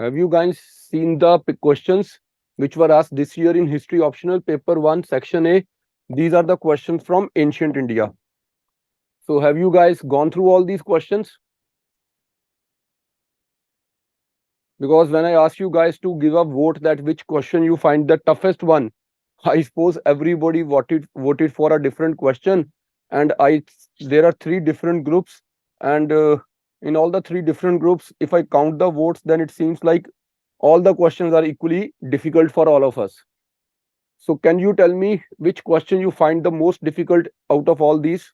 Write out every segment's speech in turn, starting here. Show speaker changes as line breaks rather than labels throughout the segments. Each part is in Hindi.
Have you guys seen the questions which were asked this year in history optional paper 1 section A? These are the questions from ancient India. So have you guys gone through all these questions? Because when I ask you guys to give a vote that which question you find the toughest one, I suppose everybody voted for a different question, and I there are three different groups, and in all the three different groups, if I count the votes, then it seems like all the questions are equally difficult for all of us. So can you tell me which question you find the most difficult out of all these?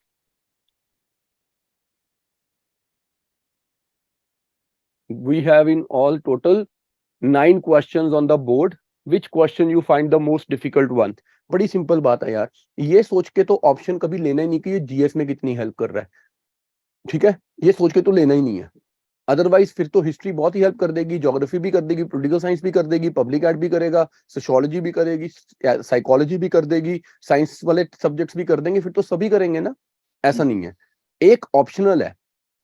We have in all total 9 questions on the board. Which question you find the most difficult one? बड़ी सिंपल बात है यार, ये सोच के तो ऑप्शन कभी लेना ही नहीं कि ये जीएस में कितनी हेल्प कर रहा है, ठीक है, ये सोच के तो लेना ही नहीं है। अदरवाइज फिर तो हिस्ट्री बहुत ही हेल्प कर देगी, ज्योग्राफी भी कर देगी, पॉलिटिकल साइंस भी कर देगी, पब्लिक एड भी करेगा, सोशियोलॉजी भी करेगी, साइकोलॉजी भी कर देगी, साइंस वाले सब्जेक्ट्स भी कर देंगे, फिर तो सभी करेंगे ना। ऐसा नहीं है, एक ऑप्शनल है।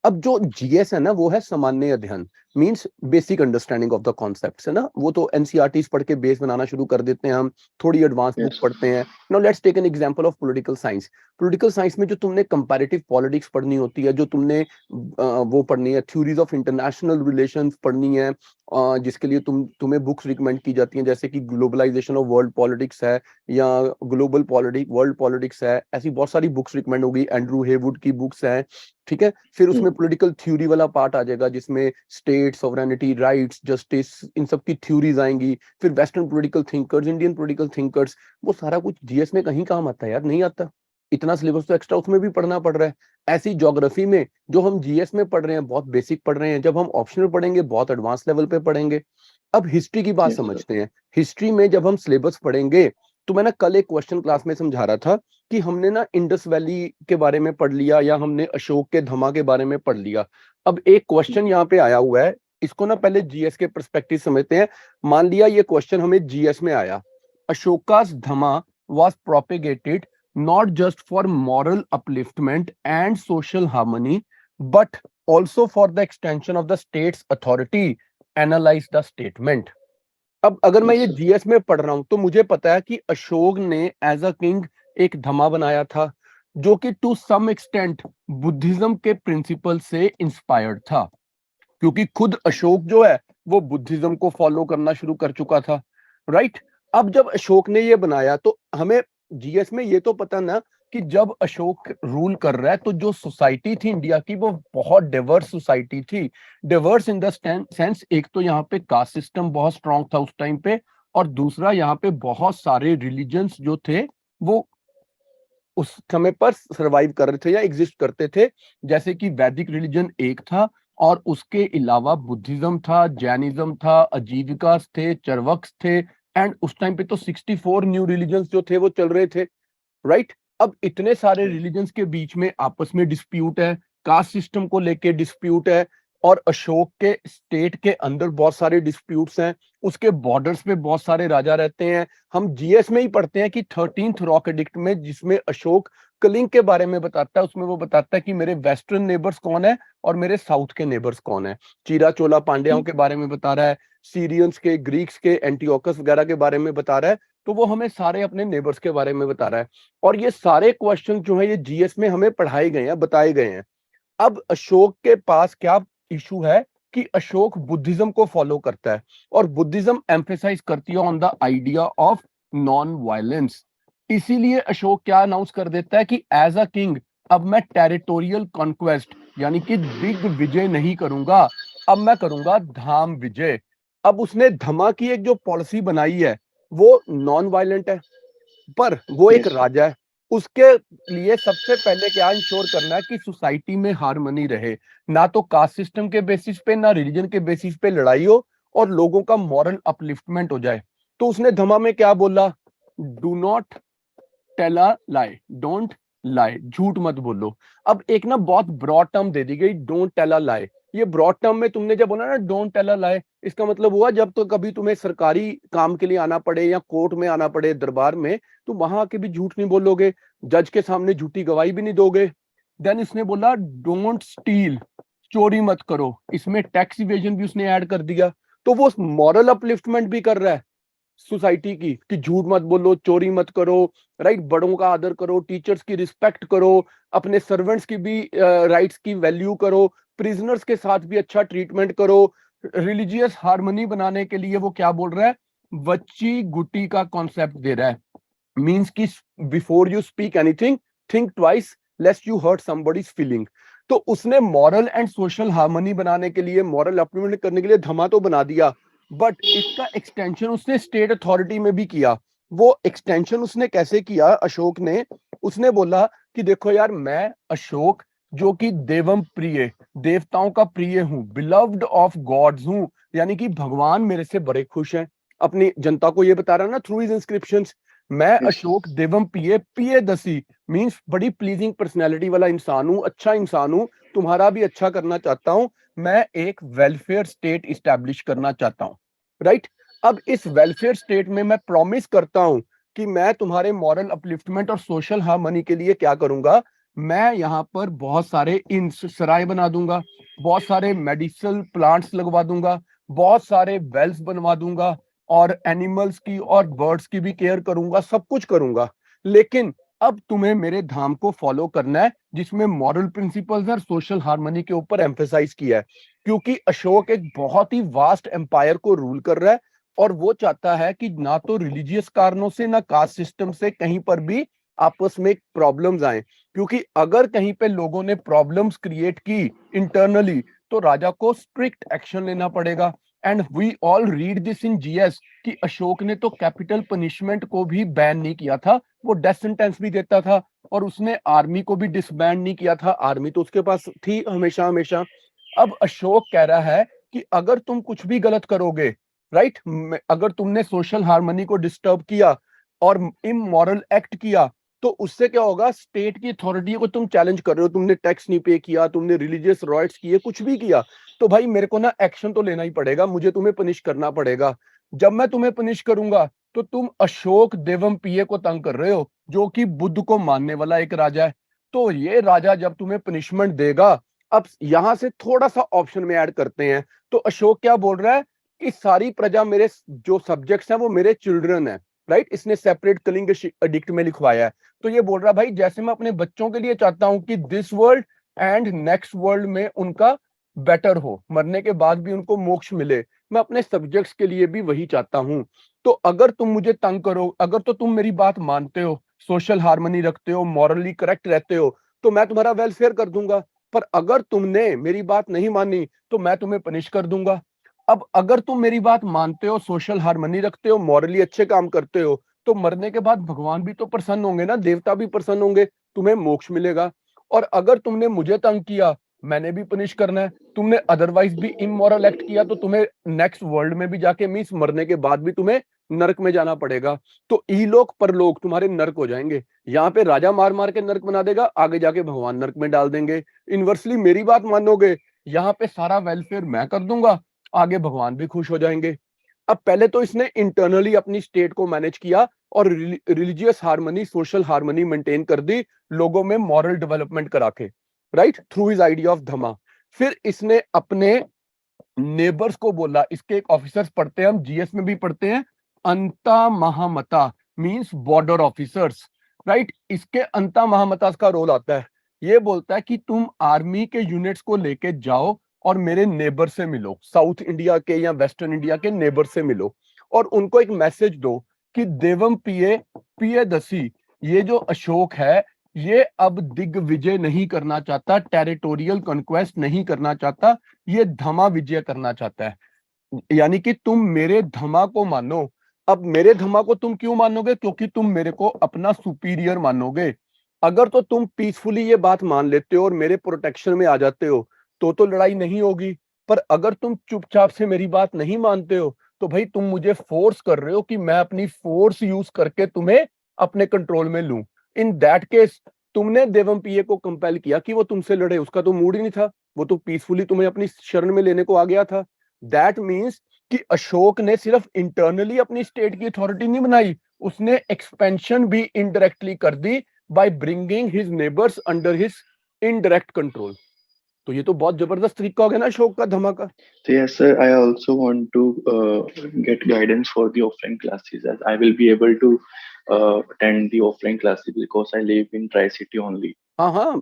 अब जो जीएस है ना, वो है सामान्य अध्ययन, means basic understanding of the concepts, है ना। वो तो एनसीईआरटीज पढ़ के बेस बनाना शुरू कर देते हैं हम, थोड़ी एडवांस बुक पढ़ते हैं। Now let's take an example of political science. Political science में जो तुमने कंपैरेटिव पॉलिटिक्स पढ़नी होती है, जो तुमने वो पढ़नी है, थ्योरीज ऑफ इंटरनेशनल रिलेशंस पढ़नी है, जिसके लिए तुम्हें बुक्स रिकमेंड की जाती हैं, जैसे कि ग्लोबलाइजेशन ऑफ वर्ल्ड पॉलिटिक्स है, या ग्लोबल पॉलिटिक्स वर्ल्ड पॉलिटिक्स है। ऐसी बहुत सारी बुक्स रिकमेंड होगी, एंड्रू हेवुड की बुक्स हैं, ठीक है। फिर उसमें पॉलिटिकल थ्योरी वाला पार्ट आ जाएगा, जिसमें स्टेट सॉवरेनिटी, राइट्स, जस्टिस, इन सब की थ्योरीज आएंगी। फिर western political thinkers, Indian political thinkers, वो सारा कुछ जीएस में कहीं काम आता है यार? नहीं आता। इतना सिलेबस तो एक्स्ट्रा उसमें भी पढ़ना पड़ रहा है। ऐसी ज्योग्राफी में जो हम जीएस में पढ़ रहे हैं बहुत बेसिक पढ़ रहे हैं, जब हम ऑप्शनल पढ़ेंगे बहुत एडवांस लेवल पे पढ़ेंगे। अब हिस्ट्री की बात समझते हैं। हिस्ट्री में जब हम सिलेबस पढ़ेंगे, तो मैं ना कल एक क्वेश्चन क्लास में समझा रहा था कि हमने ना इंडस वैली के बारे में पढ़ लिया, या हमने अशोक के धमा के बारे में पढ़ लिया। अब एक क्वेश्चन यहाँ पे आया हुआ है, इसको ना पहले जीएस के पर्सपेक्टिव समझते हैं। मान लिया ये क्वेश्चन हमें जीएस में आया, अशोका's धमा was propagated not just for moral upliftment and social harmony, but also for the extension of the state's authority. Analyze the statement. अब अगर मैं ये जीएस में पढ़ रहा हूं, तो मुझे पता है कि अशोक ने एज अ किंग एक धमा बनाया था, जो कि टू सम एक्सटेंट बुद्धिज्म के प्रिंसिपल से इंस्पायर्ड था, क्योंकि खुद अशोक जो है वो बुद्धिज्म को फॉलो करना शुरू कर चुका था, राइट। अब जब अशोक ने ये बनाया, तो हमें जीएस में ये तो पता ना कि जब अशोक रूल कर रहा है, तो जो सोसाइटी थी इंडिया की, वो बहुत डिवर्स सोसाइटी थी। डिवर्स इन द सेंस, एक तो यहाँ पे कास्ट सिस्टम बहुत स्ट्रांग था उस टाइम पे, और दूसरा यहाँ पे बहुत सारे रिलीजन्स जो थे वो उस समय पर सरवाइव कर रहे थे या एग्जिस्ट करते थे। जैसे कि वैदिक रिलीजन एक था, और उसके अलावा बुद्धिज्म था, जैनिज्म था, अजीविकास थे, चरवक्स थे, एंड उस टाइम पे तो 64 न्यू रिलीजन्स जो थे वो चल रहे थे, राइट। अब इतने सारे रिलीजन्स के बीच में आपस में डिस्प्यूट है, कास्ट सिस्टम को लेके डिस्प्यूट है, और अशोक के स्टेट के अंदर बहुत सारे डिस्प्यूट्स हैं, उसके बॉर्डर्स पे बहुत सारे राजा रहते हैं। हम जीएस में ही पढ़ते हैं कि 13th रॉक एडिक्ट में, जिसमें अशोक कलिंग के बारे में बताता है, उसमें वो बताता है कि मेरे वेस्टर्न नेबर्स कौन है और मेरे साउथ के नेबर्स कौन है। चीरा चोला पांड्याओं के बारे में बता रहा है, सीरियंस के, ग्रीक्स के, एंटियोकस वगैरह के बारे में बता रहा है। तो वो हमें सारे अपने नेबर्स के बारे में बता रहा है, और ये सारे क्वेश्चन जो है ये जीएस में हमें पढ़ाए गए हैं, बताए गए हैं। अब अशोक के पास क्या इशू है कि अशोक बुद्धिज्म को फॉलो करता है, और बुद्धिज्म एम्फेसाइज करती है on the idea of non violence. इसीलिए अशोक क्या अनाउंस कर देता है कि एज अ किंग अब मैं टेरिटोरियल कॉन्क्वेस्ट, यानी कि दिग विजय नहीं करूंगा, अब मैं करूंगा धाम विजय। अब उसने धमा की एक जो पॉलिसी बनाई है वो नॉन वायलेंट है, पर वो एक राजा है। उसके लिए सबसे पहले क्या इंश्योर करना है कि सोसाइटी में हार्मनी रहे, ना तो कास्ट सिस्टम के बेसिस पे, ना रिलीजन के बेसिस पे लड़ाई हो, और लोगों का मॉरल अपलिफ्टमेंट हो जाए। तो उसने धमा में क्या बोला? Do not tell a lie, don't lie, झूठ मत बोलो। अब एक ना बहुत ब्रॉड टर्म दे दी गई, डोंट टेल अ लाई। ये ब्रॉड टर्म में तुमने जब बोला ना डोंट टेल अ लाई, इसका मतलब हुआ जब तो कभी तुम्हें सरकारी काम के लिए आना पड़े या कोर्ट में आना पड़े, दरबार में, तो वहां आके भी झूठ नहीं बोलोगे, जज के सामने झूठी गवाही भी नहीं दोगे। देन इसने बोला डोंट स्टील, चोरी मत करो। इसमें टैक्स इवेजन भी उसने ऐड कर दिया। तो वो मॉरल अपलिफ्टमेंट भी कर रहा है सोसाइटी की, कि झूठ मत बोलो, चोरी मत करो, राइट, बड़ों का आदर करो, टीचर्स की रिस्पेक्ट करो, अपने सर्वेंट्स की भी राइट्स की वैल्यू करो, प्रिजनर्स के साथ भी अच्छा ट्रीटमेंट करो। रिलीजियस हार्मनी बनाने के लिए वो क्या बोल रहा है, वच्ची गुटी का कॉन्सेप्ट दे रहा है। मीन्स कि before you speak anything, think twice lest you hurt somebody's feeling. तो उसने मॉरल एंड सोशल हार्मनी बनाने के लिए, मॉरल अपलिफ्टमेंट करने के लिए धमा तो बना दिया, बट इसका एक्सटेंशन उसने स्टेट अथॉरिटी में भी किया। वो एक्सटेंशन उसने कैसे किया अशोक ने, उसने बोला कि देखो यार, मैं अशोक जो कि देवम प्रिय, देवताओं का प्रिय हूं, बिलव्ड ऑफ गॉड्स हूं, यानी कि भगवान मेरे से बड़े खुश हैं। अपनी जनता को ये बता रहा ना थ्रू हिज इंस्क्रिप्शंस, मैं अशोक देवम पिए पिए दसी, मींस बड़ी प्लीजिंग पर्सनैलिटी वाला इंसान हूं, अच्छा इंसान हूं, तुम्हारा भी अच्छा करना चाहता हूं, मैं एक वेलफेयर स्टेट इस्टेब्लिश करना चाहता हूं, राइट। अब इस वेलफेयर स्टेट में मैं प्रॉमिस करता हूं कि मैं तुम्हारे मॉरल अपलिफ्टमेंट और सोशल हार्मनी के लिए क्या करूंगा, मैं यहाँ पर बहुत सारे इन सराय बना दूंगा, बहुत सारे मेडिसिनल प्लांट्स लगवा दूंगा, बहुत सारे वेल्स बनवा दूंगा, और एनिमल्स की और बर्ड्स की भी केयर करूंगा, सब कुछ करूंगा। लेकिन अब तुम्हें मेरे धाम को फॉलो करना है, जिसमें मॉरल प्रिंसिपल्स और सोशल हार्मनी के ऊपर एम्फेसाइज किया है, क्योंकि अशोक एक बहुत ही वास्ट एम्पायर को रूल कर रहा है, और वो चाहता है कि ना तो रिलीजियस कारणों से, ना कास्ट सिस्टम से कहीं पर भी आपस में प्रॉब्लम्स आए, क्योंकि अगर कहीं पे लोगों ने प्रॉब्लम्स क्रिएट की इंटरनली, तो राजा को स्ट्रिक्ट एक्शन लेना पड़ेगा। And we all read this in GS कि अशोक ने तो कैपिटल पनिशमेंट को भी बैन नहीं किया था, वो डेथ सेंटेंस भी देता था, और उसने आर्मी को भी डिसबैंड नहीं किया था, आर्मी तो उसके पास थी हमेशा हमेशा। अब अशोक कह रहा है कि अगर तुम कुछ भी गलत करोगे, राइट, अगर तुमने सोशल हार्मनी को डिस्टर्ब किया और इमोरल एक्ट किया, तो उससे क्या होगा, स्टेट की अथॉरिटी को तुम चैलेंज कर रहे हो, तुमने टैक्स नहीं पे किया, तुमने रिलीजियस राइट्स किए, कुछ भी किया, तो भाई मेरे को ना एक्शन तो लेना ही पड़ेगा, मुझे तुम्हें पनिश करना पड़ेगा। जब मैं तुम्हें पनिश करूंगा, तो तुम अशोक देवम पिए को तंग कर रहे हो, जो कि बुद्ध को मानने वाला एक राजा है। तो ये राजा जब तुम्हें पनिशमेंट देगा, अब यहां से थोड़ा सा ऑप्शन में ऐड करते हैं, तो अशोक क्या बोल रहा है कि सारी प्रजा मेरे जो सब्जेक्ट्स हैं वो मेरे चिल्ड्रन है, राइट, इसने सेपरेट कलिंग एडिक्ट में लिखवाया है। तो ये बोल रहा है भाई, जैसे मैं अपने बच्चों के लिए चाहता हूं कि this world and next world में उनका बेटर हो, मरने के बाद भी उनको मोक्ष मिले, मैं अपने सब्जेक्ट्स के लिए भी वही चाहता हूं। तो अगर तुम मुझे तंग करो, अगर तो तुम मेरी बात मानते हो, सोशल हार्मनी रखते हो, मॉरली करेक्ट रहते हो, तो मैं तुम्हारा वेलफेयर कर दूंगा, पर अगर तुमने मेरी बात नहीं मानी, तो मैं तुम्हें पनिश कर दूंगा। अब अगर तुम मेरी बात मानते हो, सोशल हार्मनी रखते हो, मॉरली अच्छे काम करते हो, तो मरने के बाद भगवान भी तो प्रसन्न होंगे ना, देवता भी प्रसन्न होंगे, तुम्हें मोक्ष मिलेगा। और अगर तुमने मुझे तंग किया, मैंने भी पनिश करना है, तुमने अदरवाइज भी इमोरल एक्ट किया, तो तुम्हें नेक्स्ट वर्ल्ड में भी जाके, मींस मरने के बाद भी तुम्हें नरक में जाना पड़ेगा। तो इलोक परलोक तुम्हारे नरक हो जाएंगे। यहाँ पे राजा मार मार के नरक बना देगा, आगे जाके भगवान नरक में डाल देंगे। इनवर्सली मेरी बात मानोगे, यहाँ पे सारा वेलफेयर मैं कर दूंगा, आगे भगवान भी खुश हो जाएंगे। अब पहले तो इसने इंटरनली अपनी स्टेट को मैनेज किया और religious harmony, social harmony maintain कर दी, लोगों में मॉरल डेवलपमेंट करा के, right, through his idea of Dhamma. फिर इसने अपने नेबर्स को बोला, इसके एक ऑफिसर्स पढ़ते हैं, हम जीएस में भी पढ़ते हैं, अंता महामता, मींस बॉर्डर ऑफिसर्स, राइट। इसके अंता महामता का रोल आता है, ये बोलता है कि तुम आर्मी के यूनिट्स को लेके जाओ और मेरे नेबर से मिलो, साउथ इंडिया के या वेस्टर्न इंडिया के नेबर से मिलो, और उनको एक मैसेज दो कि देवम पिए पिए दसी, ये जो अशोक है, ये अब दिग्विजय नहीं करना चाहता, टेरिटोरियल कॉन्क्वेस्ट नहीं करना चाहता, ये धमा विजय करना चाहता है। यानी कि तुम मेरे धमा को मानो। अब मेरे धमा को तुम क्यों मानोगे, क्योंकि तुम मेरे को अपना सुपीरियर मानोगे। अगर तो तुम पीसफुली ये बात मान लेते हो और मेरे प्रोटेक्शन में आ जाते हो, तो लड़ाई नहीं होगी। पर अगर तुम चुपचाप से मेरी बात नहीं मानते हो, तो भाई तुम मुझे फोर्स कर रहे हो कि मैं अपनी फोर्स यूज करके तुम्हें अपने कंट्रोल में लूं। इन दैट केस तुमने देवम पिए को कंपेल किया कि वो तुमसे लड़े, उसका तो मूड ही नहीं था, वो तो पीसफुली तुम्हें अपनी शरण में लेने को आ गया था। दैट मीन्स कि अशोक ने सिर्फ इंटरनली अपनी स्टेट की अथॉरिटी नहीं बनाई, उसने एक्सपेंशन भी इनडायरेक्टली कर दी by bringing his neighbours under his indirect control. तो ये तो बहुत जबरदस्त तरीका हो गया ना अशोक का धमाका।
So yes, sir. I also want to get guidance for the offline classes, as I will be able to attend the offline classes because I live in Tri City only.
हाँ हाँ,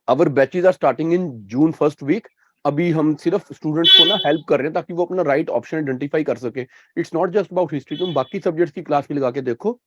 our batches are starting in June first week. अभी हम सिर्फ स्टूडेंट्स को ना हेल्प कर रहे हैं ताकि वो अपना राइट ऑप्शन आइडेंटिफाई कर सके। It's not just about history, तुम बाकी सब्जेक्ट्स की क्लास भी लगा के देखो,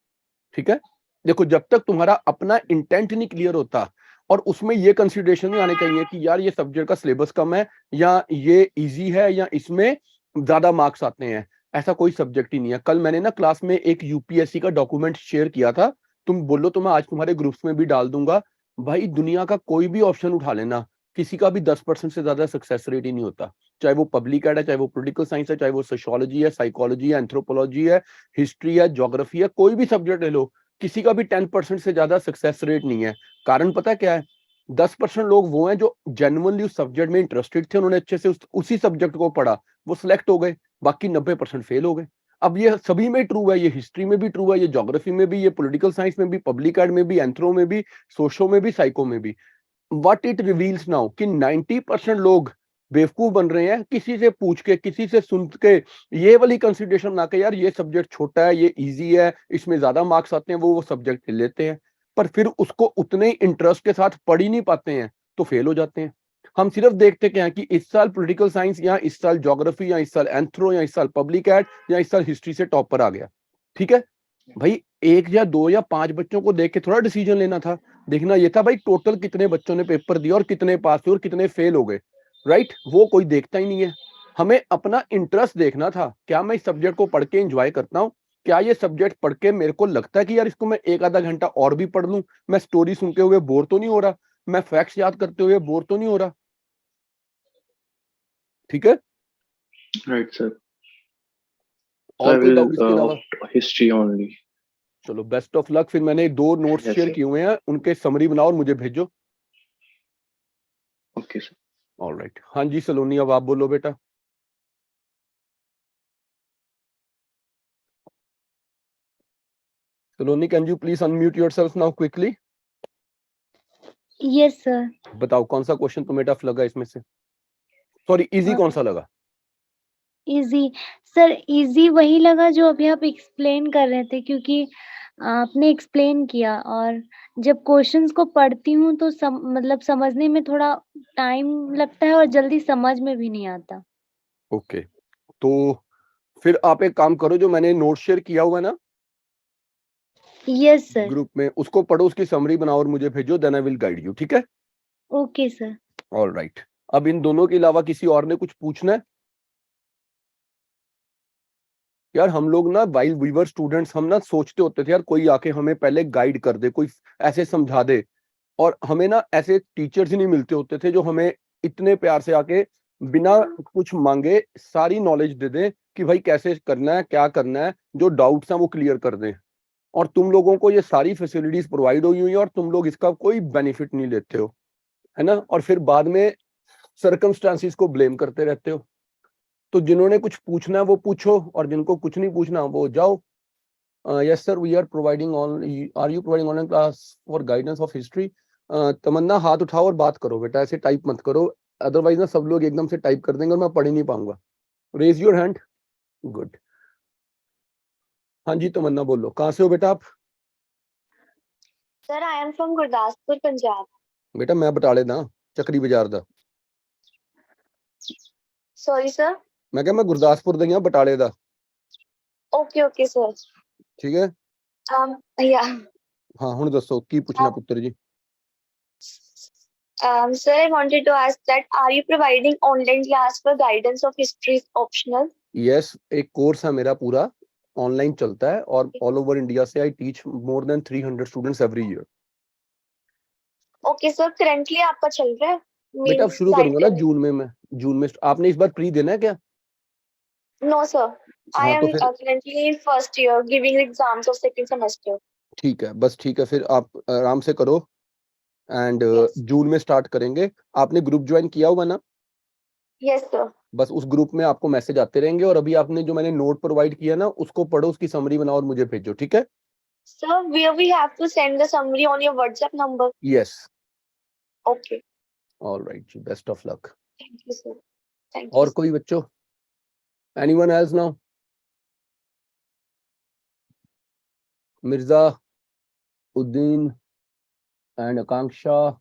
ठीक है। देखो जब तक तुम्हारा अपना इंटेंट नहीं क्लियर होता और उसमें ये कंसिडरेशन नहीं आने चाहिए कि यार ये सब्जेक्ट का सिलेबस कम है या ये इजी है या इसमें ज्यादा मार्क्स आते हैं, ऐसा कोई सब्जेक्ट ही नहीं है। कल मैंने ना क्लास में एक यूपीएससी का डॉक्यूमेंट शेयर किया था, तुम बोलो तो मैं आज तुम्हारे ग्रुप्स में भी डाल दूंगा। भाई दुनिया का कोई भी ऑप्शन उठा लेना, किसी का भी 10% से ज्यादा सक्सेस रेट ही नहीं होता। चाहे वो पब्लिक एड है, चाहे वो पॉलिटिकल साइंस है, चाहे वो सोशियोलॉजी है, साइकोलॉजी है, एंथ्रोपोलॉजी है, हिस्ट्री है, ज्योग्राफी है, कोई भी सब्जेक्ट ले लो, किसी का भी 10% से ज्यादा सक्सेस रेट नहीं है। कारण पता क्या है? 10% लोग वो हैं जो जेन्युइनली उस सब्जेक्ट में इंटरेस्टेड थे, उन्होंने अच्छे से उसी सब्जेक्ट को पढ़ा, वो सिलेक्ट हो गए, बाकी 90% फेल हो गए। अब ये सभी में ट्रू है, ये हिस्ट्री में भी ट्रू है, ये ज्योग्राफी में भी, ये पॉलिटिकल साइंस में भी, पब्लिक एड में भी, एंथ्रो में भी, सोशो में भी, साइको में भी। व्हाट इट रिवील्स नाउ कि 90% लोग बेवकूफ बन रहे हैं, किसी से पूछ के, किसी से सुन के, ये वाली कंसिडरेशन ना के यार ये सब्जेक्ट छोटा है, ये इजी है, इसमें ज्यादा मार्क्स आते हैं, वो सब्जेक्ट ले लेते हैं, पर फिर उसको उतने ही इंटरेस्ट के साथ पढ़ ही नहीं पाते हैं, तो फेल हो जाते हैं। हम सिर्फ देखते क्या है कि इस साल पॉलिटिकल साइंस या इस साल ज्योग्राफी या इस साल एंथ्रो या इस साल पब्लिक एड या इस साल हिस्ट्री से टॉपर आ गया, ठीक है भाई। एक या दो या पांच बच्चों को देख के थोड़ा डिसीजन लेना था, देखना ये था भाई टोटल कितने बच्चों ने पेपर दिया और कितने पास हुए और कितने फेल हो गए, राइट। वो कोई देखता ही नहीं है। हमें अपना इंटरेस्ट देखना था, क्या मैं इस सब्जेक्ट को पढ़ के एंजॉय करता हूँ, क्या ये सब्जेक्ट पढ़ के मेरे को लगता है कि यार इसको मैं एक आधा घंटा और भी पढ़ लूं, मैं स्टोरी सुनते हुए बोर तो नहीं हो रहा, मैं फैक्ट्स याद करते हुए बोर तो नहीं हो रहा, ठीक है।
Right, sir. So
और
I
कोई
will
डाउट इसके अलावा?
history only.
चलो बेस्ट ऑफ लक। फिर मैंने 2 नोट्स
Yes,
शेयर
sir.
किए हुए हैं, उनके समरी बनाओ और मुझे भेजो।
Okay, sir.
ऑलराइट, हाँ जी सलोनी, अब आप बोलो बेटा। Saloni, can you please unmute yourself now quickly.
Yes sir.
बताओ कौन सा क्वेश्चन तुम्हें टफ लगा इसमें से, सॉरी इजी कौन सा लगा?
इजी सर, इजी वही लगा जो अभी आप एक्सप्लेन कर रहे थे, क्योंकि आपने एक्सप्लेन किया और जब क्वेश्चंस को पढ़ती हूँ तो मतलब समझने में थोड़ा टाइम लगता है और जल्दी समझ में भी नहीं आता।
ओके, तो फिर आप एक काम करो, जो मैंने नोट शेयर किया हुआ है ना
यस सर।
ग्रुप में, उसको पढ़ो, उसकी समरी बनाओ और मुझे भेजो, then I will guide you, ठीक है।
Okay sir.
ऑलराइट, अब इन दोनों के अलावा किसी और ने कुछ पूछना है? यार हम लोग ना वाइल वी वर स्टूडेंट्स, हम ना सोचते होते थे यार कोई आके हमें पहले गाइड कर दे, कोई ऐसे समझा दे, और हमें ना ऐसे टीचर्स ही नहीं मिलते होते थे जो हमें इतने प्यार से आके बिना कुछ मांगे सारी नॉलेज दे दें कि भाई कैसे करना है, क्या करना है, जो डाउट्स हैं वो क्लियर कर दें। और तुम लोगों को ये सारी फैसिलिटीज प्रोवाइड हुई हुई है और तुम लोग इसका कोई बेनिफिट नहीं लेते हो, है ना, और फिर बाद में सर्कमस्टांसिस को ब्लेम करते रहते हो। तो जिन्होंने कुछ पूछना है वो पूछो, और जिनको कुछ नहीं पूछना वो जाओ। Yes sir, we are providing are you providing online class for guidance of history? Tamanna हाथ उठाओ और बात करो बेटा, ऐसे टाइप मत करो, अदरवाइज ना सब लोग एकदम से टाइप कर देंगे और मैं पढ़ ही नहीं पाऊंगा। Raise your hand. गुड। हाँ जी तमन्ना बोलो, कहाँ से हो बेटा आप?
Sir I am from Gurdaspur Punjab.
बेटा मैं बटाले दा, चक्री बाजार दा।
Sorry sir.
मैं क्या, मैं गुरदासपुर दा हां, बटाले दा।
Okay okay sir.
ठीक है,
या
हाँ हुण दसो की पूछना पुत्र जी।
sir, I wanted to ask that are you providing online class for guidance of history is optional?
Yes, एक कोर्स है मेरा पूरा, ऑनलाइन चलता है और ऑल ओवर इंडिया से I teach more than 300 students every year.
Okay sir, currently आपका चल रहा है?
बेटा अब शुरू करूंगा ना जून में, मैं जून में। आपने इस बार प्री देना है क्या?
नो सर, आई
हाँ तो
एम
फिर
currently in first year giving exams of second semester.
ठीक है, बस ठीक है, फिर आप आराम से करो एंड
Yes.
जून में स्टार्ट करेंगे। आपने ग्रुप ज्वाइन किया हुआ ना?
Yes sir.
बस उस ग्रुप में आपको मैसेज आते रहेंगे, और अभी आपने जो मैंने नोट प्रोवाइड किया ना उसको पढ़ो, उसकी समरी बनाओ और मुझे भेजो, ठीक है।
Sir, where we have to send the summary on your WhatsApp number?
Yes.
Okay.
All right जी, best of luck.
Thank you, sir. Thank you,
और
sir.
कोई बच्चों, anyone else now? Mirza, Uddin and Akanksha.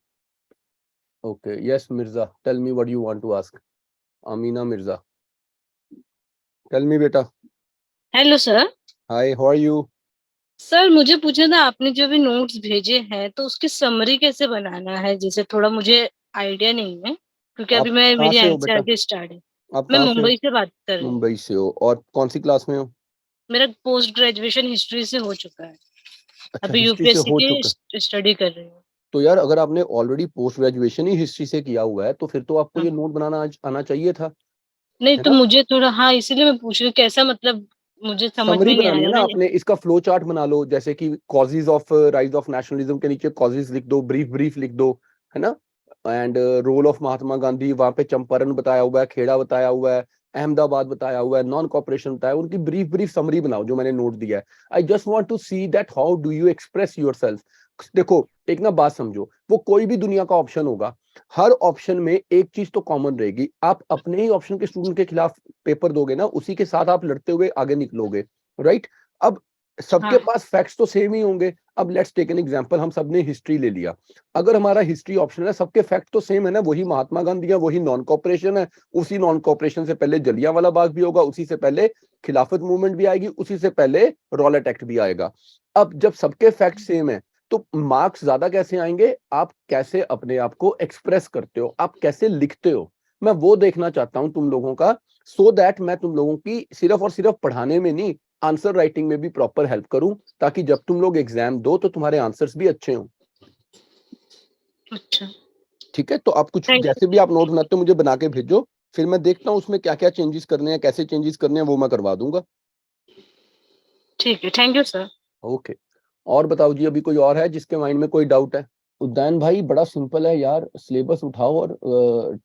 Okay, yes, Mirza, tell me what you want to ask. Amina Mirza, tell me beta.
Hello sir.
Hi, how are you?
Sir मुझे पूछना था, आपने जो भी नोट्स भेजे हैं तो उसकी समरी कैसे बनाना है, जैसे थोड़ा मुझे आइडिया नहीं है क्योंकि
आप
अभी मैं
कहाँ
मेरी
से हो
एनसीईआरटी
बेटा?
के स्टार्ट है।
आप
मैं
कहाँ से हो?
मुंबई से बात कर रही हूँ।
मुंबई से हो, और कौन सी क्लास में हो?
मेरा पोस्ट ग्रेजुएशन हिस्ट्री से हो चुका है।
अच्छा,
अभी
हिस्ट्री से
यूपीएससी
हो चुका है।
की स्टडी कर रही हूँ।
तो यार, अगर आपने ऑलरेडी पोस्ट ग्रेजुएशन ही हिस्ट्री से किया हुआ है तो फिर तो आपको
हाँ।
ये नोट बनाना आना चाहिए था,
नहीं
है
तो
ना?
मुझे थोड़ा, हाँ इसीलिए मैं पूछ रही हूँ कैसा, मतलब मुझे समझ
समरी
में नहीं आ
बनानी है
रहा
ना
ना।
आपने, इसका फ्लो चार्ट बना लो, जैसे कि causes of rise of nationalism के नीचे कॉजेज लिख दो, ब्रीफ ब्रीफ लिख दो, है ना? And role of Mahatma Gandhi, वहां पे चंपारण बताया हुआ है, खेड़ा बताया हुआ है, अहमदाबाद बताया हुआ है, नॉन कॉपरेशन बताया, उनकी ब्रीफ ब्रीफ समरी बनाओ जो मैंने नोट दिया है। I just want to see that how do you express yourself. देखो, एक ना बात समझो, वो कोई भी दुनिया का ऑप्शन होगा, हर ऑप्शन में एक चीज तो कॉमन रहेगी, आप अपने ही ऑप्शन के स्टूडेंट के खिलाफ पेपर दोगे ना, उसी के साथ आप लड़ते हुए आगे निकलोगे, राइट? अब सबके
हाँ
पास फैक्ट्स तो सेम ही होंगे। अब लेट्स टेक एन एग्जांपल, हम सबने हिस्ट्री ले लिया, अगर हमारा हिस्ट्री ऑप्शन है, सबके फैक्ट तो सेम है ना, वही महात्मा गांधी है, वही नॉन कॉपरेशन है, उसी नॉन कॉपरेशन से पहले जलियांवाला बाग भी होगा, उसी से पहले खिलाफत मूवमेंट भी आएगी, उसी से पहले रॉलेट एक्ट भी आएगा। अब जब सबके फैक्ट सेम है तो मार्क्स ज्यादा कैसे आएंगे? आप कैसे अपने आप को एक्सप्रेस करते हो, आप कैसे लिखते हो, मैं वो देखना चाहता हूं तुम लोगों का, सो दैट मैं तुम लोगों की सिर्फ और सिर्फ पढ़ाने में नहीं, आंसर राइटिंग में भी प्रॉपर हेल्प करूं, ताकि जब तुम लोग एग्जाम दो तो तुम्हारे आंसर्स भी अच्छे हों।
अच्छा
ठीक है, तो आप कुछ
थैंक
जैसे भी आप नोट बनाते हो मुझे बना के भेजो, फिर मैं देखता हूँ उसमें क्या क्या चेंजेस करने हैं, कैसे चेंजेस करने हैं, वो मैं करवा दूंगा।
ठीक है, थैंक यू सर।
ओके, और बताओ जी, अभी कोई और है जिसके माइंड में कोई डाउट है? उद्यान भाई, बड़ा सिंपल है यार, सिलेबस उठाओ और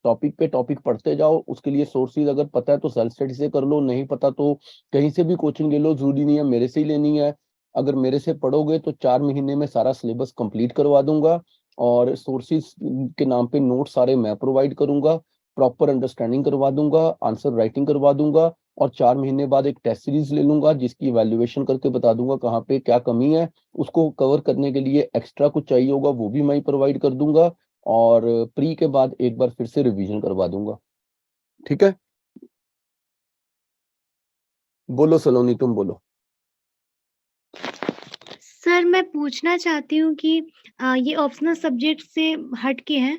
टॉपिक पे टॉपिक पढ़ते जाओ, उसके लिए सोर्सेज अगर पता है तो सेल्फ स्टडी से कर लो, नहीं पता तो कहीं से भी कोचिंग ले लो, जरूरी नहीं है मेरे से ही लेनी है। अगर मेरे से पढ़ोगे तो 4 महीने में सारा सिलेबस कंप्लीट करवा दूंगा, और सोर्सेज के नाम पे नोट सारे मैं प्रोवाइड करूंगा, प्रॉपर अंडरस्टैंडिंग करवा दूंगा, आंसर राइटिंग करवा दूंगा, और 4 महीने बाद एक टेस्ट सीरीज ले लूंगा जिसकी इवैल्यूएशन करके बता दूंगा कहाँ पे क्या कमी है, उसको कवर करने के लिए एक्स्ट्रा कुछ चाहिए होगा वो भी मैं प्रोवाइड कर दूंगा, और प्री के बाद एक बार फिर से रिवीजन करवा दूंगा। ठीक है, बोलो सलोनी, तुम बोलो।
सर मैं पूछना चाहती हूँ कि ये ऑप्शनल सब्जेक्ट से हट के हैं,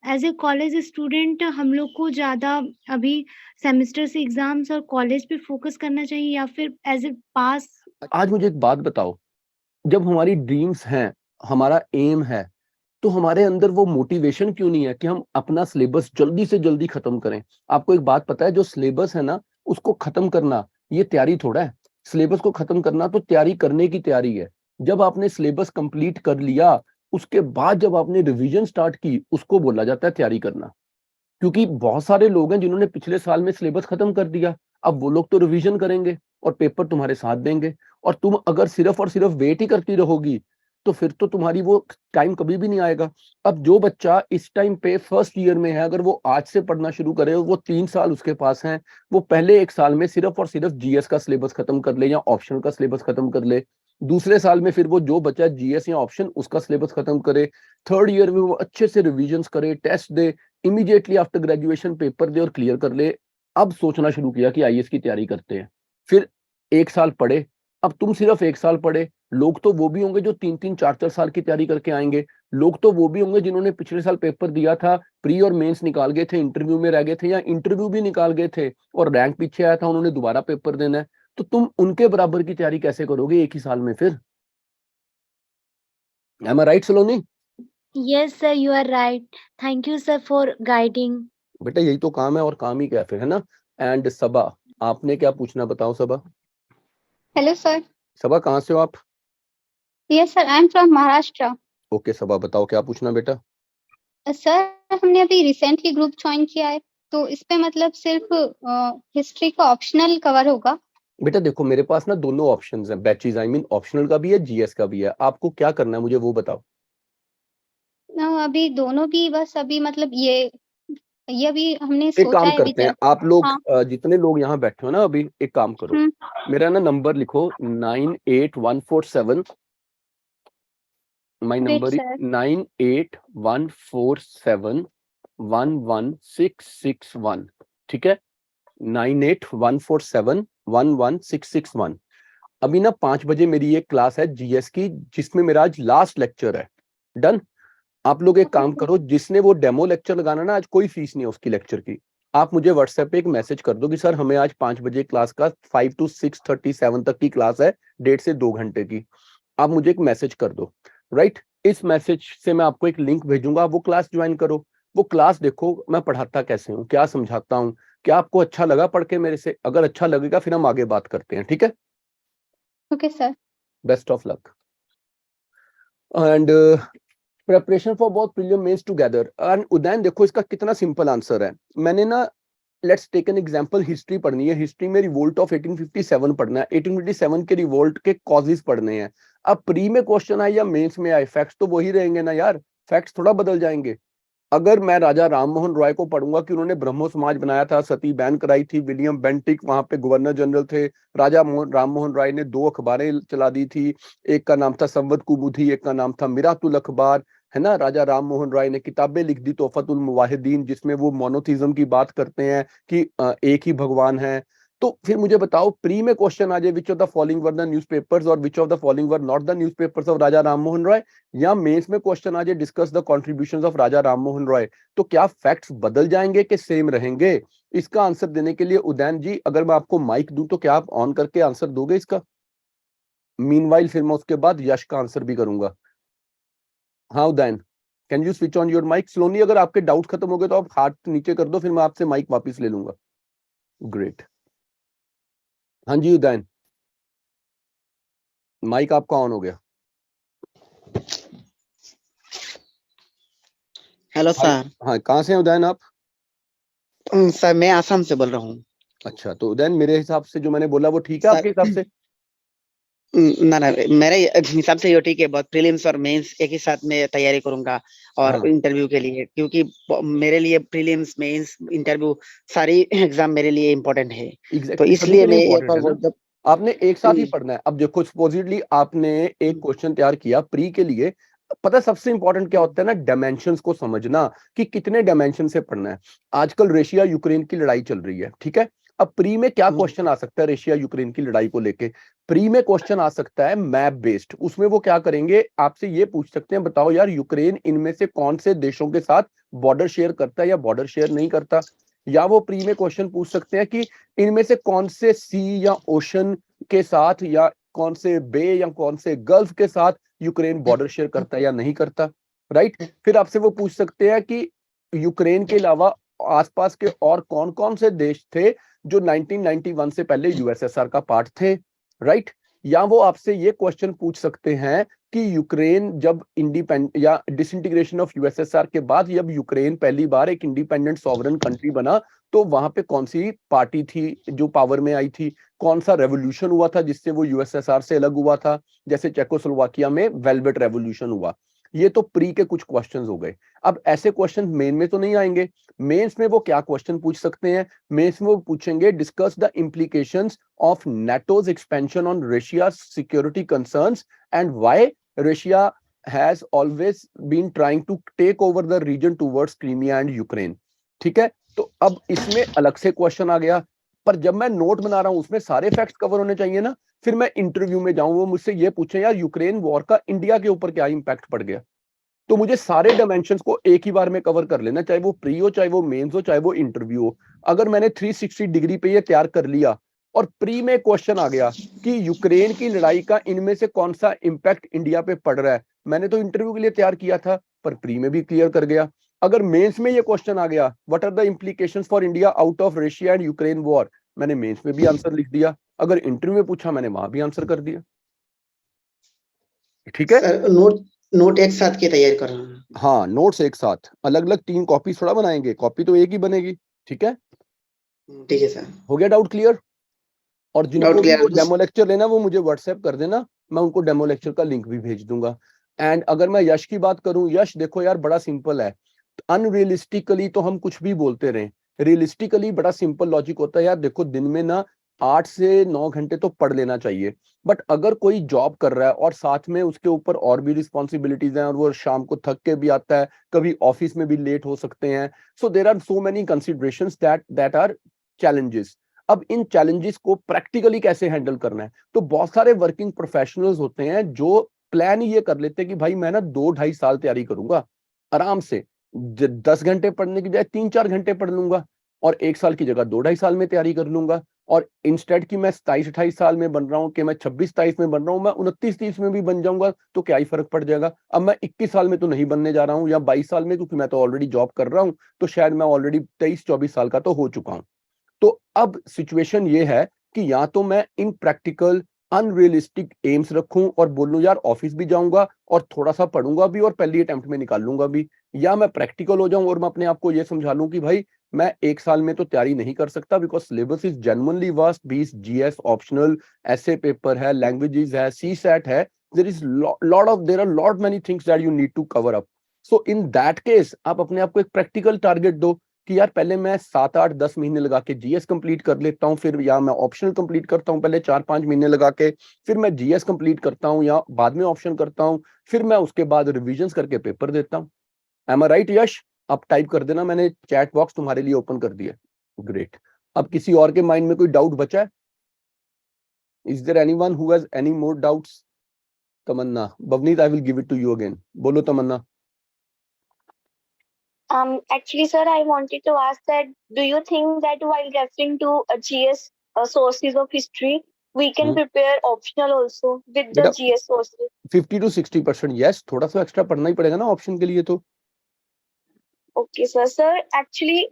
एज ए कॉलेज स्टूडेंट हम लोग को ज़्यादा अभी सेमेस्टर से एग्जाम्स और कॉलेज पे फोकस करना चाहिए या फिर एज ए पास?
आज मुझे एक बात बताओ, जब हमारी ड्रीम्स हैं, हमारा एम है, तो हमारे अंदर वो मोटिवेशन क्यों नहीं है कि हम अपना सिलेबस जल्दी से जल्दी खत्म करें? आपको एक बात पता है, जो सिलेबस है ना, उसको खत्म करना ये तैयारी थोड़ा है, सिलेबस को खत्म करना तो तैयारी करने की तैयारी है। जब आपने सिलेबस कंप्लीट कर लिया, उसके बाद जब आपने रिवीजन स्टार्ट की, उसको बोला जाता है तैयारी करना। क्योंकि बहुत सारे लोग हैं जिन्होंने पिछले साल में सिलेबस खत्म कर दिया, अब वो लोग तो रिवीजन करेंगे और पेपर तुम्हारे साथ देंगे, और तुम अगर सिर्फ और सिर्फ वेट ही करती रहोगी तो फिर तो तुम्हारी वो टाइम कभी भी नहीं आएगा। अब जो बच्चा इस टाइम पे फर्स्ट ईयर में है, अगर वो आज से पढ़ना शुरू करे, वो 3 साल उसके पास हैं, वो पहले एक साल में सिर्फ और सिर्फ जीएस का सिलेबस खत्म कर ले या ऑप्शन का सिलेबस खत्म कर ले, दूसरे साल में फिर वो जो बचा जीएस या ऑप्शन उसका सिलेबस खत्म करे, थर्ड ईयर में वो अच्छे से रिविजन्स करे, टेस्ट दे, इमीडिएटली आफ्टर ग्रेजुएशन पेपर दे और क्लियर कर ले। अब सोचना शुरू किया कि आईएएस की तैयारी करते हैं, फिर 1 साल पढ़े। अब तुम सिर्फ 1 साल पढ़े, लोग तो वो भी होंगे जो 3-3 4-4 साल की तैयारी करके आएंगे, लोग तो वो भी होंगे जिन्होंने पिछले साल पेपर दिया था, प्री और मेंस निकाल गए थे, इंटरव्यू में रह गए थे, या इंटरव्यू भी निकाल गए थे और रैंक पीछे आया था, उन्होंने दोबारा पेपर देना है, तो तुम उनके बराबर की तैयारी कैसे करोगे एक ही साल में फिर? Am I right Saloni?
Yes sir, you are right. Thank you sir for guiding.
बेटा यही तो काम है, और काम ही क्या है फिर, है ना? एंड सबा, आपने क्या पूछना, बताओ सबा।
Hello, sir.
सबा, कहाँ से हो आप?
Yes, sir. I'm from Maharashtra.
Okay Saba, बताओ क्या पूछना बेटा।
सर हमने अभी रिसेंटली ग्रुप ज्वाइन किया है, तो इस पे मतलब सिर्फ हिस्ट्री का ऑप्शनल कवर होगा?
बेटा देखो, मेरे पास ना दोनों ऑप्शंस हैं, बैचेस, आई मीन ऑप्शनल का भी है, जीएस का भी है, आपको क्या करना है मुझे वो बताओ।
अभी दोनों भी बस अभी मतलब ये अभी हमने
एक
सोचा
काम
है अभी
करते हैं,
चल।
आप लोग
हाँ।
जितने लोग यहाँ बैठे हो ना अभी, एक काम करो, मेरा ना नंबर लिखो 98147। My
great
number is
sir.
9814711661। ठीक है, 9814711661। अभी ना 5 बजे मेरी एक क्लास है जीएस की, जिसमें मेरा आज लास्ट लेक्चर है। डन। आप लोग एक काम करो, जिसने वो डेमो लेक्चर लगाना ना, आज कोई फीस नहीं है उसकी लेक्चर की। आप मुझे व्हाट्सएप पे एक मैसेज कर दो कि सर हमें आज 5 बजे क्लास का 5 to 6:37 तक की क्लास है, 1.5 से 2 घंटे की। आप मुझे एक मैसेज कर दो, राइट। इस मैसेज से मैं आपको एक लिंक भेजूंगा, वो क्लास ज्वाइन करो। वो क्लास देखो मैं पढ़ाता कैसे हूँ, क्या समझाता हूँ, क्या आपको अच्छा लगा पढ़ के मेरे से? अगर अच्छा लगेगा फिर हम आगे बात करते हैं, ठीक है।
Okay sir.
Best of luck and preparation for both prelim mains together. And Udayan देखो इसका कितना सिंपल आंसर है। मैंने ना, let's take an example, history पढ़नी है, हिस्ट्री में रिवोल्ट ऑफ 1857 पढ़ना है, 1857 के रिवोल्ट के कॉजेस पढ़ने हैं। अब प्री में क्वेश्चन आए या मेंस में आए, फैक्ट्स तो वही रहेंगे ना यार, फैक्ट्स थोड़ा बदल जाएंगे। अगर मैं राजा राममोहन रॉय को पढ़ूंगा कि उन्होंने ब्रह्मो समाज बनाया था, सती बैन कराई थी, विलियम बेंटिक वहां पे गवर्नर जनरल थे, राजा राममोहन रॉय ने 2 अखबारें चला दी थी, एक का नाम था संवत कुमुदी, एक का नाम था मिरातुल अखबार, है ना। राजा राममोहन रॉय ने किताबें लिख दी तोहफतुल मुवाहिदीन, जिसमें वो मोनोथिज्म की बात करते हैं कि एक ही भगवान है। तो फिर मुझे बताओ, प्री में क्वेश्चन आ जाए which of the following were the newspapers और which of the following were not the newspapers of Raja Rammohan Roy, या मेंस में क्वेश्चन आ जाए discuss the contributions of Raja Rammohan Roy, तो क्या फैक्ट्स बदल जाएंगे कि सेम रहेंगे? इसका आंसर देने के लिए उदयन जी, अगर मैं आपको माइक दूं तो क्या आप ऑन करके आंसर दोगे इसका? मीनवाइल फिर मैं उसके बाद यश का आंसर भी करूंगा। हाँ Udayan, can you switch on your mic slowly? अगर आपके डाउट खत्म हो गए तो आप हाथ नीचे कर दो, फिर मैं आपसे माइक वापस ले लूंगा। ग्रेट। हाँ जी उदयन, माइक आपका ऑन हो गया।
हेलो
हाँ,
सर।
हाँ कहाँ से हैं उदयन आप?
सर मैं आसाम से बोल रहा हूँ।
अच्छा, तो उदयन मेरे हिसाब से जो मैंने बोला वो ठीक है
सर
आपके हिसाब से?
ना ना, मेरे हिसाब से ये ठीक है। बहुत प्रीलिम्स और मेंस एक ही साथ में तैयारी करूंगा और
हाँ
इंटरव्यू के लिए, क्योंकि मेरे लिए प्रीलिम्स मेंस इंटरव्यू सारी एग्जाम मेरे लिए इम्पोर्टेंट है। तो
एग्जैक्टली, सभी
इसलिए
के लिए
मैं एक
इंपॉर्टेंट
और
है
वो
ना।
जब
आपने एक साथ ही पढ़ना है। अब देखो सपोजिटली आपने एक क्वेश्चन तैयार किया प्री के लिए, पता है सबसे इंपॉर्टेंट क्या होता है ना, डायमेंशंस को समझना कि कितने डायमेंशन से पढ़ना है। आजकल रशिया यूक्रेन की लड़ाई चल रही है, ठीक है। अब प्री में क्या क्वेश्चन आ सकता है रशिया यूक्रेन की लड़ाई को लेके? प्री में क्वेश्चन आ सकता है मैप बेस्ड। उसमें वो क्या करेंगे, आपसे ये पूछ सकते हैं बताओ यार यूक्रेन इनमें से कौन से देशों के साथ बॉर्डर शेयर करता है या बॉर्डर शेयर नहीं करता। या वो प्री में क्वेश्चन पूछ सकते हैं कि इनमें से कौन से सी या ओशन के साथ, या कौन से बे या कौन से गल्फ के साथ यूक्रेन बॉर्डर शेयर करता है या नहीं करता, राइट। फिर आपसे वो पूछ सकते हैं कि यूक्रेन के अलावा आसपास के और कौन कौन से देश थे जो 1991 से पहले यूएसएसआर का पार्ट थे, राइट। या वो आपसे ये क्वेश्चन पूछ सकते हैं कि यूक्रेन जब इंडिपेंडेंट या डिसइंटीग्रेशन ऑफ यूएसएसआर के बाद जब यूक्रेन पहली बार एक इंडिपेंडेंट सॉवरन कंट्री बना, तो वहां पे कौन सी पार्टी थी जो पावर में आई थी, कौन सा रेवोल्यूशन हुआ था जिससे वो यूएसएसआर से अलग हुआ था, जैसे चेकोस्लोवाकिया में वेलवेट रेवोल्यूशन हुआ। ये तो प्री के कुछ क्वेश्चंस हो गए। अब ऐसे क्वेश्चन मेन में तो नहीं आएंगे। मेंस में वो क्या क्वेश्चन पूछ सकते हैं? मेंस में वो पूछेंगे discuss the implications of नाटोज expansion on Russia security concerns and why Russia has always been trying to take over the region towards Crimea and Ukraine। ठीक है, तो अब इसमें अलग से क्वेश्चन आ गया, पर जब मैं नोट बना रहा हूं उसमें सारे फैक्ट्स कवर होने चाहिए ना। फिर मैं इंटरव्यू में जाऊं, वो मुझसे ये पूछे यार यूक्रेन वॉर का इंडिया के ऊपर क्या इंपैक्ट पड़ गया, तो मुझे सारे डायमेंशंस को एक ही बार में कवर कर लेना, चाहे वो प्री हो, चाहे वो मेंस हो, चाहे वो इंटरव्यू हो। अगर मैंने 360 डिग्री पे ये तैयार कर लिया और प्री में क्वेश्चन आ गया कि यूक्रेन की लड़ाई का इनमें से कौन सा इंपैक्ट इंडिया पे पड़ रहा है, मैंने तो इंटरव्यू के लिए तैयार किया था पर प्री में भी क्लियर कर गया। अगर मेंस में ये क्वेश्चन आ गया what are the implications for India out of Russia and Ukraine war, मैंने मेंस में भी आंसर लिख दिया। अगर इंटरव्यू में पूछा मैंने वहां भी आंसर कर दिया। ठीक है,
सर नोट एक साथ की तैयारी कर रहा हूँ।
हाँ नोट्स एक साथ, अलग अलग 3 कॉपी थोड़ा बनाएंगे, कॉपी तो एक ही बनेगी। ठीक है,
ठीक है सर।
हो गया डाउट क्लियर? और जिनको
डाउट
भी वो
क्लियर।
डेमो लेक्चर लेना वो मुझे व्हाट्सएप कर देना, मैं उनको डेमो लेक्चर का लिंक भी भेज दूंगा। एंड अगर मैं यश की बात करूं, यश देखो यार बड़ा सिंपल है, अनरियलिस्टिकली तो हम कुछ भी बोलते रहे, रियलिस्टिकली बड़ा सिंपल लॉजिक होता है यार। देखो दिन में ना 8 से 9 घंटे तो पढ़ लेना चाहिए, बट अगर कोई जॉब कर रहा है और साथ में उसके ऊपर और भी रिस्पॉन्सिबिलिटीज हैं और वो शाम को थक के भी आता है, कभी ऑफिस में भी लेट हो सकते हैं, so there are so many considerations that are challenges. अब इन चैलेंजेस को प्रैक्टिकली कैसे हैंडल करना है, तो बहुत सारे वर्किंग प्रोफेशनल्स होते हैं जो प्लान ये कर लेते हैं कि भाई मैं ना 2-2.5 साल तैयारी करूंगा आराम से, 10 घंटे पढ़ने की बजाय 3-4 घंटे पढ़ लूंगा और 1 साल की जगह 2-2.5 साल में तैयारी कर लूंगा। और इंस्टेड की मैं 27-28 साल में बन रहा हूँ कि मैं 26-27 में बन रहा हूँ, मैं 29-30 में भी बन जाऊंगा तो क्या ही फर्क पड़ जाएगा। अब मैं 21 साल में तो नहीं बनने जा रहा हूँ या 22 साल में, क्योंकि मैं तो ऑलरेडी जॉब कर रहा हूँ, तो शायद मैं ऑलरेडी 23-24 साल का तो हो चुका हूँ। तो अब सिचुएशन ये है कि या तो मैं इन प्रैक्टिकल अनरियलिस्टिक एम्स रखूं और बोलूं यार ऑफिस भी जाऊंगा और थोड़ा सा पढ़ूंगा भी और पहली अटेम्प्ट में निकाल लूंगा भी, या मैं प्रैक्टिकल हो जाऊं और मैं अपने आप को ये समझा लूं कि भाई मैं 1 साल में तो तैयारी नहीं कर सकता, because syllabus is genuinely vast, 20 GS optional, ऐसे पेपर है, लैंग्वेजेस है, सी सेट है, there are lot many things that you need to cover up. So in that case आप अपने आप को एक प्रैक्टिकल टारगेट दो कि यार पहले मैं 7-8-10 महीने लगा के जीएस कंप्लीट कर लेता हूँ, फिर या मैं ऑप्शनल कंप्लीट करता हूँ पहले 4-5 महीने लगा के, फिर मैं जीएस कंप्लीट करता हूँ या बाद में ऑप्शन करता हूँ, फिर मैं उसके बाद रिविजन्स करके पेपर देता हूँ। एम आई राइट यश? आप टाइप कर देना, मैंने चैट बॉक्स तुम्हारे लिए ओपन कर दिया। ग्रेट। अब किसी और के माइंड में कोई डाउट बचा है? Is there anyone who has any more doubts? Tamanna, Bavneet, I will give it to you again. बोलो Tamanna.
Actually, sir, I wanted to ask that do you think that while referring to GS sources of history, we can prepare optional also with the
बेटा
GS sources?
50 to 60% यस, थोड़ा सा एक्स्ट्रा पढ़ना ही पड़ेगा ना ऑप्शन के लिए तो।
Okay sir. सर एक्चुअली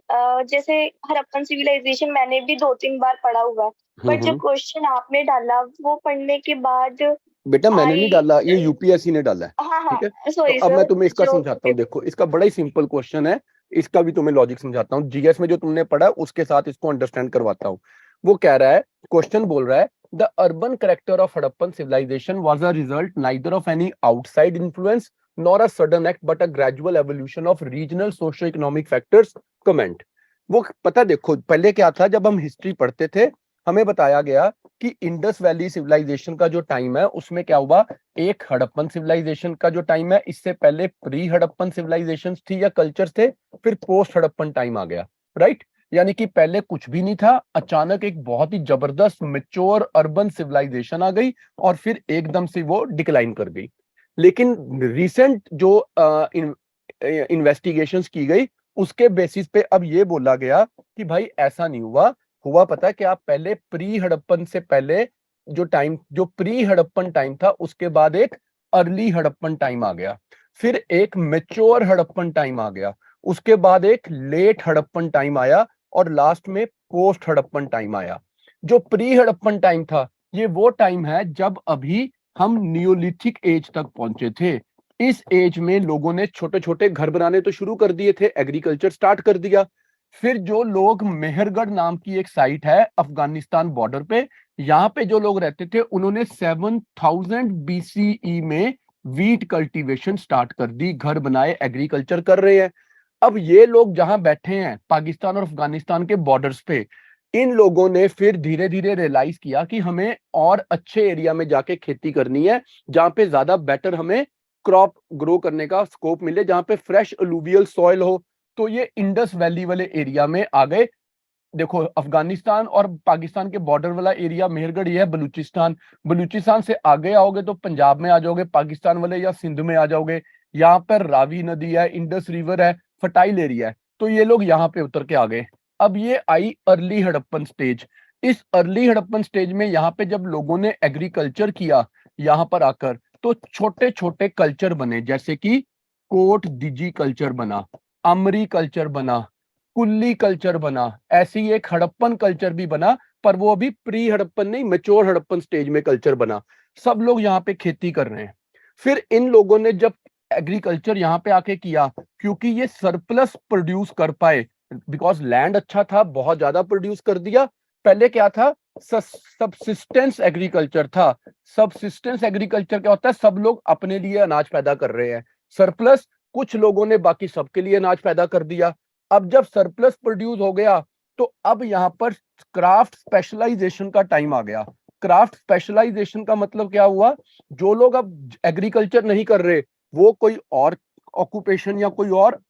जैसे हड़प्पन सिविलाइजेशन मैंने भी 2-3 बार पढ़ा हुआ है, बट जो क्वेश्चन आपने डाला वो पढ़ने के बाद
बेटा मैंने नहीं डाला, ये यूपीएससी ने डाला है।
हाँ
ठीक है,
हाँ सॉरी
तो अब
सर,
मैं तुम्हें इसका
जो
समझाता हूँ। देखो इसका बड़ा ही सिंपल क्वेश्चन है, इसका भी तुम्हें लॉजिक समझाता हूँ। जीएस में जो तुमने पढ़ा उसके साथ इसको अंडरस्टैंड करवाता हूँ। वो कह रहा है, क्वेश्चन बोल रहा है, the urban character of Harappan civilization was a result neither of any outside influence nor a sudden act but a gradual evolution of regional socio economic factors. Comment. वो पता, देखो पहले क्या था, जब हम हिस्ट्री पढ़ते थे हमें बताया गया कि इंडस वैली सिविलाइजेशन का जो टाइम है उसमें क्या हुआ, एक हड़प्पन सिविलाइजेशन का जो टाइम है, इससे पहले प्री हड़प्पन सिविलाइजेशन थी या कल्चर थे, फिर पोस्ट हड़प्पन टाइम आ गया, राइट। यानी कि पहले कुछ भी नहीं था, अचानक एक बहुत ही जबरदस्त मेच्योर अर्बन सिविलाइजेशन आ गई और फिर एकदम से वो डिक्लाइन कर गई। लेकिन रिसेंट जो इन्वेस्टिगेशंस की गई उसके बेसिस पे अब ये बोला गया कि भाई ऐसा नहीं हुआ। हुआ पता है कि आप पहले प्री हड़प्पन से पहले जो प्री हड़प्पन टाइम था उसके बाद एक अर्ली हड़प्पन टाइम आ गया, फिर एक मेच्योर हड़प्पन टाइम आ गया, उसके बाद एक लेट हड़प्पन टाइम आया और लास्ट में पोस्ट हड़प्पन टाइम आया। जो प्री हड़प्पन टाइम था ये वो टाइम है जब अभी हम नियोलिथिक एज तक पहुंचे थे। इस एज में लोगों ने छोटे छोटे घर बनाने तो शुरू कर दिए थे, एग्रीकल्चर स्टार्ट कर दिया। फिर जो लोग मेहरगढ़ नाम की एक साइट है अफगानिस्तान बॉर्डर पे, यहाँ पे जो लोग रहते थे उन्होंने 7000 BCE में वीट कल्टीवेशन स्टार्ट कर दी, घर बनाए, एग्रीकल्चर कर रहे हैं। अब ये लोग जहां बैठे हैं पाकिस्तान और अफगानिस्तान के बॉर्डर्स पे, इन लोगों ने फिर धीरे धीरे रियलाइज किया कि हमें और अच्छे एरिया में जाके खेती करनी है जहां पे ज्यादा बेटर हमें क्रॉप ग्रो करने का स्कोप मिले, जहां पे फ्रेश अलूवियल सॉइल हो। तो ये इंडस वैली वाले एरिया में आ गए। देखो अफगानिस्तान और पाकिस्तान के बॉर्डर वाला एरिया मेहरगढ़ ये है बलूचिस्तान, बलूचिस्तान से आगे आओगे तो पंजाब में आ जाओगे, पाकिस्तान वाले या सिंध में आ जाओगे। यहाँ पर रावी नदी है, इंडस रिवर है, फर्टाइल एरिया है, तो ये लोग यहाँ पे उतर के आ गए। अब ये आई अर्ली हड़प्पन स्टेज। इस अर्ली हड़प्पन स्टेज में यहाँ पे जब लोगों ने एग्रीकल्चर किया यहाँ पर आकर, तो छोटे छोटे कल्चर बने, जैसे कि कोट डिजी कल्चर बना, अमरी कल्चर बना, कुल्ली कल्चर बना, ऐसी एक हड़प्पन कल्चर भी बना, पर वो अभी प्री हड़प्पन नहीं, मेच्योर हड़प्पन स्टेज में कल्चर बना। सब लोग यहाँ पे खेती कर रहे हैं। फिर इन लोगों ने जब एग्रीकल्चर यहाँ पे आके किया, क्योंकि ये सरप्लस प्रोड्यूस कर पाए, बिकॉज लैंड अच्छा था, बहुत ज्यादा प्रोड्यूस कर दिया। पहले क्या था, सबसिस्टेंस एग्रीकल्चर था। सबसिस्टेंस एग्रीकल्चर क्या होता है? सब लोग अपने लिए अनाज पैदा कर रहे हैं, सरप्लस कुछ लोगों ने बाकी सबके लिए अनाज पैदा कर दिया। अब जब सरप्लस प्रोड्यूस हो गया तो अब यहाँ पर क्राफ्ट स्पेशलाइजेशन का टाइम आ गया। क्राफ्ट स्पेशलाइजेशन का मतलब क्या हुआ? जो लोग अब एग्रीकल्चर नहीं कर रहे वो कोई और ऑक्यूपेशन या कोई और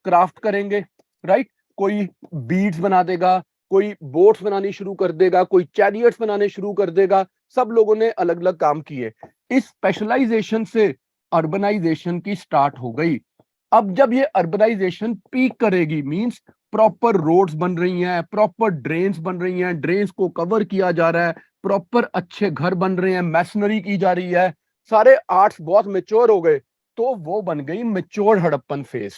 क्राफ्ट करेंगे, राइट? कोई बीड्स बना देगा, कोई बोट्स बनानी शुरू कर देगा, कोई चैरियट्स बनाने शुरू कर देगा। सब लोगों ने अलग अलग काम किए। इस स्पेशलाइजेशन से अर्बनाइजेशन की स्टार्ट हो गई। अब जब ये अर्बनाइजेशन पीक करेगी, मींस प्रॉपर रोड्स बन रही हैं, प्रॉपर ड्रेन्स बन रही हैं, ड्रेन्स को कवर किया जा रहा है, प्रॉपर अच्छे घर बन रहे हैं, मैसनरी की जा रही है, सारे आर्ट्स बहुत मेच्योर हो गए, तो वो बन गई मेच्योर हड़प्पन फेज,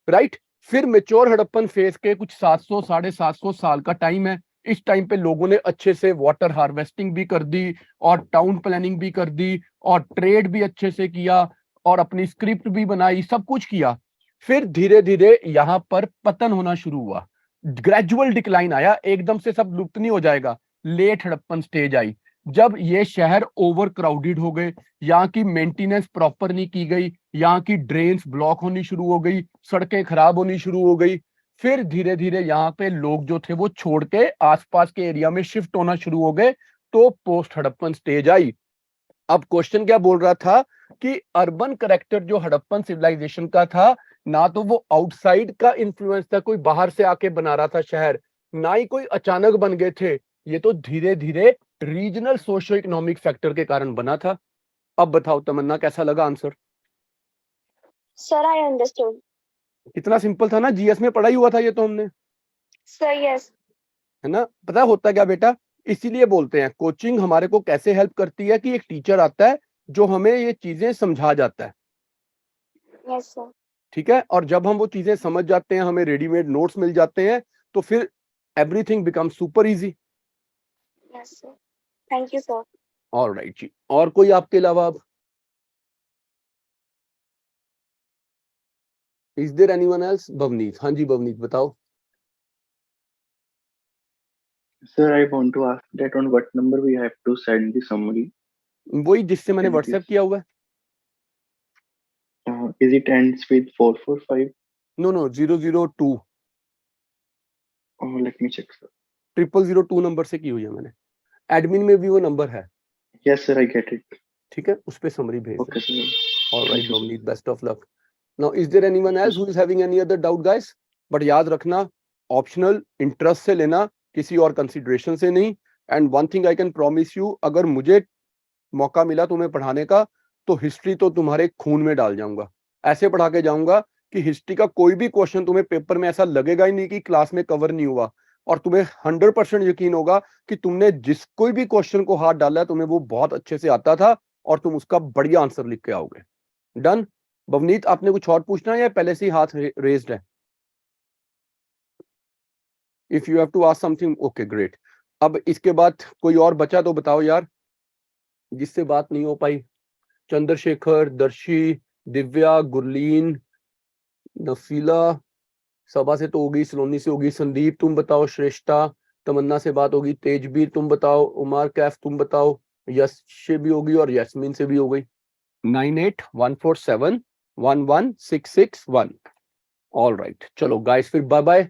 राइट? फिर मेच्योर हड़प्पन फेज के कुछ 700 750 साल का टाइम है। इस टाइम पे लोगों ने अच्छे से वाटर हार्वेस्टिंग भी कर दी और टाउन प्लानिंग भी कर दी और ट्रेड भी अच्छे से किया और अपनी स्क्रिप्ट भी बनाई, सब कुछ किया। फिर धीरे धीरे यहाँ पर पतन होना शुरू हुआ, ग्रेजुअल डिक्लाइन आया, एकदम से सब लुप्त नहीं हो जाएगा। लेट हड़प्पन स्टेज आई, जब ये शहर ओवर क्राउडेड हो गए, यहाँ की मेंटेनेंस प्रॉपर नहीं की गई, यहाँ की ड्रेन्स ब्लॉक होनी शुरू हो गई, सड़कें खराब होनी शुरू हो गई। फिर धीरे धीरे यहाँ पे लोग जो थे वो छोड़ के आसपास के एरिया में शिफ्ट होना शुरू हो गए, तो पोस्ट हड़प्पन स्टेज आई। अब क्वेश्चन क्या बोल रहा था कि अर्बन करेक्टर जो हड़प्पन सिविलाइजेशन का था, ना तो वो आउटसाइड का इन्फ्लुएंस था, कोई बाहर से आके बना रहा था शहर, ना ही कोई अचानक बन गए थे, ये तो धीरे धीरे रीजनल सोशो इकोनॉमिक फैक्टर के कारण बना था। अब बताओ तमन्ना, कैसा लगा आंसर?
Sir I understood.
कितना सिंपल था ना, जीएस में पढ़ा ही हुआ था ये तो हमने,
सर यस।
है ना? पता होता क्या बेटा, इसीलिए बोलते हैं कोचिंग हमारे को कैसे हेल्प करती है कि एक टीचर आता है जो हमें ये चीजें समझा जाता है,
यस सर।
ठीक है? और जब हम वो चीजें समझ जाते हैं, हमें रेडीमेड नोट्स मिल जाते हैं, तो फिर everything become super easy.
Yes sir, thank you sir.
Alright जी, और कोई आपके अलावा? Is there anyone else? Bhavneet, हाँ जी भवनीत बताओ।
Sir, I want to ask that on what number we have to send the summary.
वही जिससे मैंने
Can
व्हाट्सएप
this-
किया हुआ है।
Is it ends with 445?
No no 002
Oh, let me check, sir.
0002 number से की हुई है मैंने, एडमिन में भी वो नंबर है,
Yes, sir, I get it.
ठीक है? उस पे समरी भेज
Okay, sir.
Alright
Thank you, sir.
Bhavneet, best of luck. Now is there anyone else who is having any other doubt guys? बट याद रखना, ऑप्शनल इंटरेस्ट से लेना, किसी और कंसीडरेशन से नहीं। And one thing I can promise you, अगर मुझे मौका मिला तुम्हें पढ़ाने का, तो हिस्ट्री तो तुम्हारे खून में डाल जाऊंगा, ऐसे पढ़ा के जाऊंगा कि हिस्ट्री का कोई भी क्वेश्चन तुम्हें पेपर में ऐसा लगेगा ही नहीं कि क्लास में कवर नहीं हुआ, और तुम्हें 100% यकीन होगा कि तुमने जिस कोई भी क्वेश्चन को हाथ डाला है तुम्हें वो बहुत अच्छे से आता था और तुम उसका बढ़िया आंसर लिख के आओगे। डन? भवनीत, आपने कुछ और पूछना है या पहले से ही हाथ रेज्ड है? If you have to ask something, okay great. अब इसके बाद कोई और बचा तो बताओ यार, जिससे बात नहीं हो पाई। चंद्रशेखर, दर्शी, दिव्या, गुरलीन, नफीला, सभा से तो होगी, सलोनी से होगी, संदीप तुम बताओ, श्रेष्ठा, तमन्ना से बात होगी, तेजबीर तुम बताओ, उमार कैफ तुम बताओ, यश से भी होगी और यास्मीन से भी हो गई। 9814711661। ऑल राइट, चलो गाइस, फिर बाय बाय।